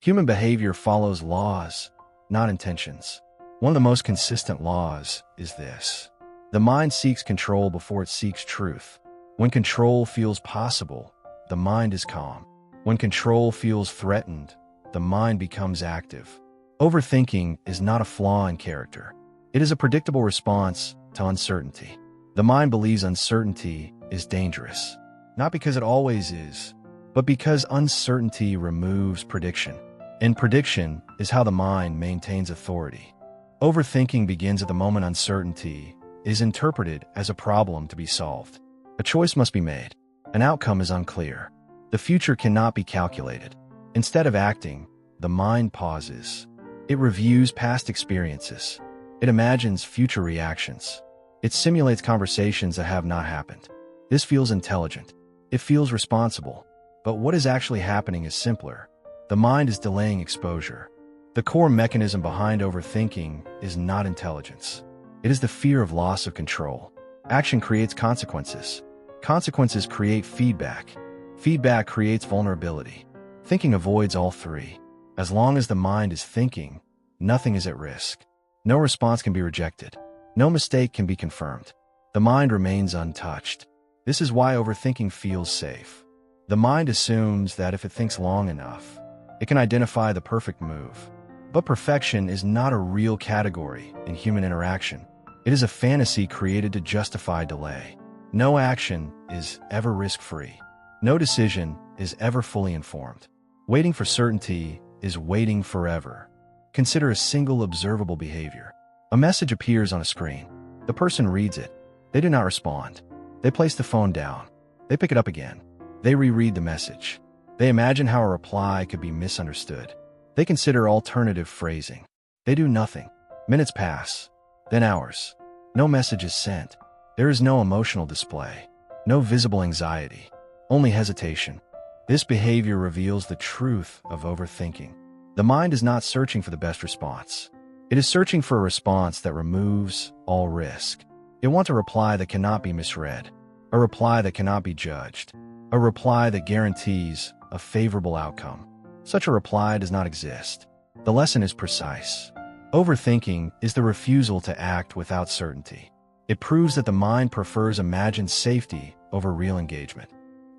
Human behavior follows laws, not intentions. One of the most consistent laws is this. The mind seeks control before it seeks truth. When control feels possible, the mind is calm. When control feels threatened, the mind becomes active. Overthinking is not a flaw in character. It is a predictable response to uncertainty. The mind believes uncertainty is dangerous, not because it always is, but because uncertainty removes prediction. And prediction is how the mind maintains authority. Overthinking begins at the moment uncertainty is interpreted as a problem to be solved. A choice must be made. An outcome is unclear. The future cannot be calculated. Instead of acting, the mind pauses. It reviews past experiences. It imagines future reactions. It simulates conversations that have not happened. This feels intelligent. It feels responsible. But what is actually happening is simpler. The mind is delaying exposure. The core mechanism behind overthinking is not intelligence. It is the fear of loss of control. Action creates consequences. Consequences create feedback. Feedback creates vulnerability. Thinking avoids all three. As long as the mind is thinking, nothing is at risk. No response can be rejected. No mistake can be confirmed. The mind remains untouched. This is why overthinking feels safe. The mind assumes that if it thinks long enough, it can identify the perfect move. But perfection is not a real category in human interaction. It is a fantasy created to justify delay. No action is ever risk-free. No decision is ever fully informed. Waiting for certainty is waiting forever. Consider a single observable behavior. A message appears on a screen. The person reads it. They do not respond. They place the phone down. They pick it up again. They reread the message. They imagine how a reply could be misunderstood. They consider alternative phrasing. They do nothing. Minutes pass. Then hours. No message is sent. There is no emotional display. No visible anxiety. Only hesitation. This behavior reveals the truth of overthinking. The mind is not searching for the best response. It is searching for a response that removes all risk. It wants a reply that cannot be misread. A reply that cannot be judged. A reply that guarantees a favorable outcome. Such a reply does not exist. The lesson is precise. Overthinking is the refusal to act without certainty. It proves that the mind prefers imagined safety over real engagement.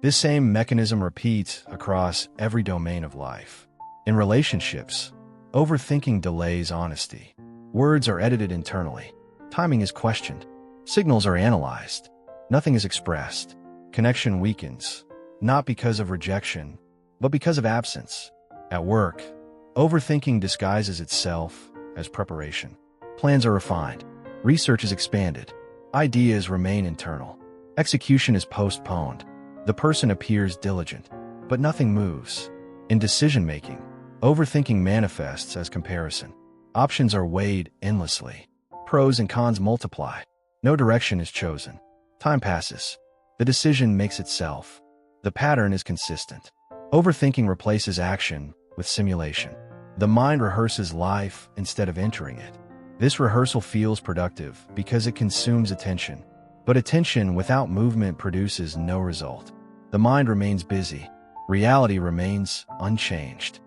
This same mechanism repeats across every domain of life. In relationships, overthinking delays honesty. Words are edited internally. Timing is questioned. Signals are analyzed. Nothing is expressed. Connection weakens, not because of rejection, but because of absence. At work, overthinking disguises itself as preparation. Plans are refined. Research is expanded. Ideas remain internal. Execution is postponed. The person appears diligent, but nothing moves. In decision-making, overthinking manifests as comparison. Options are weighed endlessly. Pros and cons multiply. No direction is chosen. Time passes. The decision makes itself. The pattern is consistent. Overthinking replaces action with simulation. The mind rehearses life instead of entering it. This rehearsal feels productive because it consumes attention. But attention without movement produces no result. The mind remains busy. Reality remains unchanged.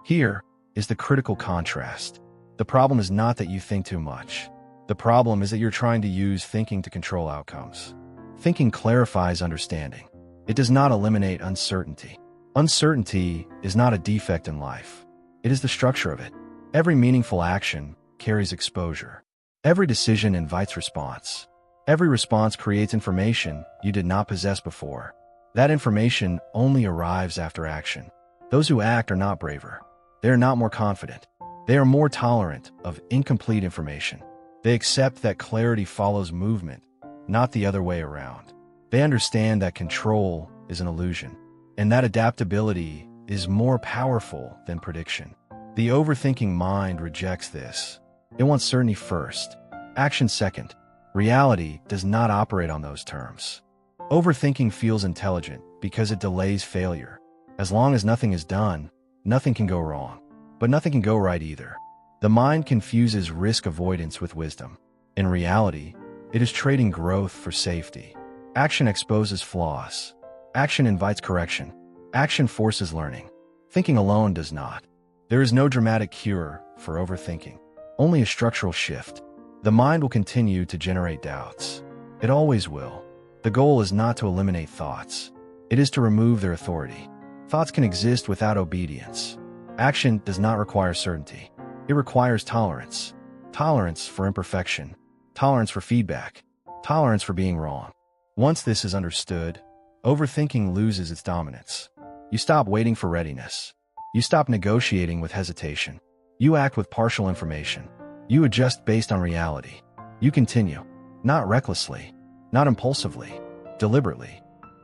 Here is the critical contrast. The problem is not that you think too much. The problem is that you're trying to use thinking to control outcomes. Thinking clarifies understanding. It does not eliminate uncertainty. Uncertainty is not a defect in life. It is the structure of it. Every meaningful action carries exposure. Every decision invites response. Every response creates information you did not possess before. That information only arrives after action. Those who act are not braver. They are not more confident. They are more tolerant of incomplete information. They accept that clarity follows movement, not the other way around. They understand that control is an illusion, and that adaptability is more powerful than prediction. The overthinking mind rejects this. It wants certainty first, action second. Reality does not operate on those terms. Overthinking feels intelligent because it delays failure. As long as nothing is done, nothing can go wrong. But nothing can go right either. The mind confuses risk avoidance with wisdom. In reality, it is trading growth for safety. Action exposes flaws. Action invites correction. Action forces learning. Thinking alone does not. There is no dramatic cure for overthinking, only a structural shift. The mind will continue to generate doubts. It always will. The goal is not to eliminate thoughts. It is to remove their authority. Thoughts can exist without obedience. Action does not require certainty. It requires tolerance. Tolerance for imperfection. Tolerance for feedback. Tolerance for being wrong. Once this is understood, overthinking loses its dominance. You stop waiting for readiness. You stop negotiating with hesitation. You act with partial information. You adjust based on reality. You continue. Not recklessly. Not impulsively. Deliberately.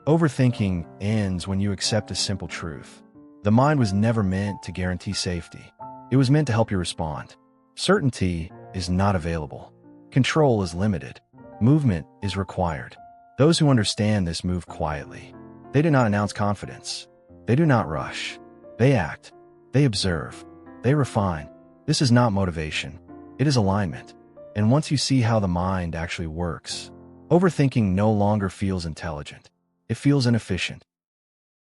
Overthinking ends when you accept a simple truth. The mind was never meant to guarantee safety. It was meant to help you respond. Certainty is not available. Control is limited. Movement is required. Those who understand this move quietly. They do not announce confidence. They do not rush. They act. They observe. They refine. This is not motivation. It is alignment. And once you see how the mind actually works, overthinking no longer feels intelligent. It feels inefficient.